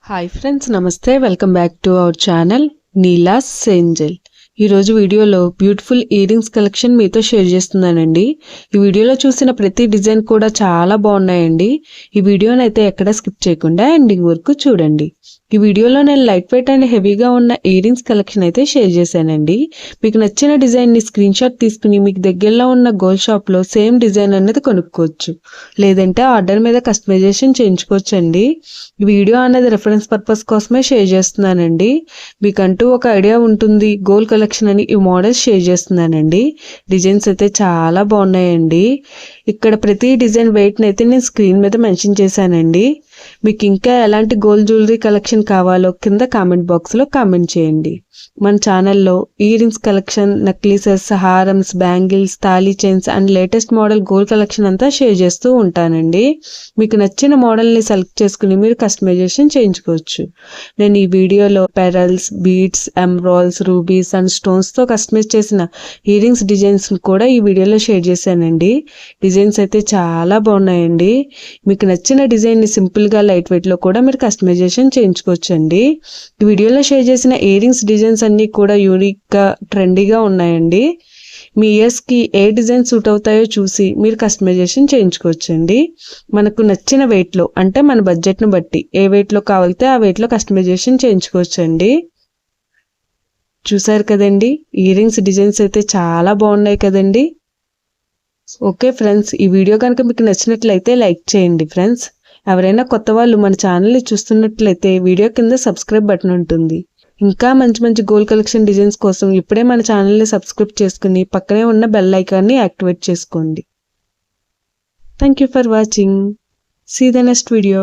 Hi friends, నమస్తే. Welcome back to our channel Neela's Angel. ఈరోజు వీడియోలో బ్యూటిఫుల్ ఇయర్ రింగ్స్ కలెక్షన్ మీతో షేర్ చేస్తున్నానండి. ఈ వీడియోలో చూసిన ప్రతి డిజైన్ కూడా చాలా బాగున్నాయండి. ఈ వీడియోని అయితే ఎక్కడ స్కిప్ చేయకుండా ఎండింగ్ వరకు చూడండి. ఈ వీడియోలో నేను లైట్ వెయిట్ అండ్ హెవీగా ఉన్న ఇయర్ రింగ్స్ కలెక్షన్ అయితే షేర్ చేశానండి. మీకు నచ్చిన డిజైన్ని స్క్రీన్ షాట్ తీసుకుని మీకు దగ్గరలో ఉన్న గోల్డ్ షాప్లో సేమ్ డిజైన్ అనేది కొనుక్కోవచ్చు, లేదంటే ఆర్డర్ మీద కస్టమైజేషన్ చేయించుకోవచ్చు అండి. ఈ వీడియో అనేది రెఫరెన్స్ పర్పస్ కోసమే షేర్ చేస్తున్నానండి. మీకంటూ ఒక ఐడియా ఉంటుంది గోల్డ్ కలెక్షన్ అని ఈ మోడల్స్ షేర్ చేస్తున్నానండి. డిజైన్స్ అయితే చాలా బాగున్నాయండి. ఇక్కడ ప్రతి డిజైన్ వెయిట్ని అయితే నేను స్క్రీన్ మీద మెన్షన్ చేశానండి. మీకు ఇంకా ఎలాంటి గోల్డ్ జ్యువెలరీ కలెక్షన్ కావాలో కింద కామెంట్ బాక్స్లో కామెంట్ చేయండి. మన ఛానల్లో ఇయర్ రింగ్స్ కలెక్షన్, నెక్లెసెస్, హారమ్స్, బ్యాంగిల్స్, తాళీ chains and latest model gold collection అంతా షేర్ చేస్తూ ఉంటానండి. మీకు నచ్చిన మోడల్ని సెలెక్ట్ చేసుకుని మీరు కస్టమైజేషన్ చేయించుకోవచ్చు. నేను ఈ వీడియోలో pearls, beads, emeralds, rubies and స్టోన్స్తో కస్టమైజ్ చేసిన ఇయర్ రింగ్స్ డిజైన్స్ కూడా ఈ వీడియోలో షేర్ చేశానండి. డిజైన్స్ అయితే చాలా బాగున్నాయండి. మీకు నచ్చిన డిజైన్ని సింపుల్గా లైట్ వెయిట్లో కూడా మీరు కస్టమైజేషన్ చేయించుకోవచ్చు అండి. ఈ వీడియోలో షేర్ చేసిన ఇయర్ రింగ్స్ డిజైన్స్ అన్నీ కూడా యూనిక్గా, ట్రెండీగా ఉన్నాయండి. మీ ఇయర్స్కి ఏ డిజైన్ సూట్ అవుతాయో చూసి మీరు కస్టమైజేషన్ చేయించుకోవచ్చండి. మనకు నచ్చిన వెయిట్లో, అంటే మన బడ్జెట్ను బట్టి ఏ వెయిట్లో కావాలితే ఆ వెయిట్లో కస్టమైజేషన్ చేయించుకోవచ్చండి. చూసారు కదండి, ఇయర్ రింగ్స్ డిజైన్స్ అయితే చాలా బాగున్నాయి కదండి. ఓకే ఫ్రెండ్స్, ఈ వీడియో కనుక మీకు నచ్చినట్లయితే లైక్ చేయండి ఫ్రెండ్స్. ఎవరైనా కొత్త వాళ్ళు మన ఛానల్ని చూస్తున్నట్లయితే వీడియో కింద సబ్స్క్రైబ్ బటన్ ఉంటుంది. ఇంకా మంచి మంచి గోల్డ్ కలెక్షన్ డిజైన్స్ కోసం ఇప్పుడే మన ఛానల్ని సబ్స్క్రైబ్ చేసుకుని పక్కనే ఉన్న బెల్ ఐకాన్ని యాక్టివేట్ చేసుకోండి. Thank you for watching. See the next video.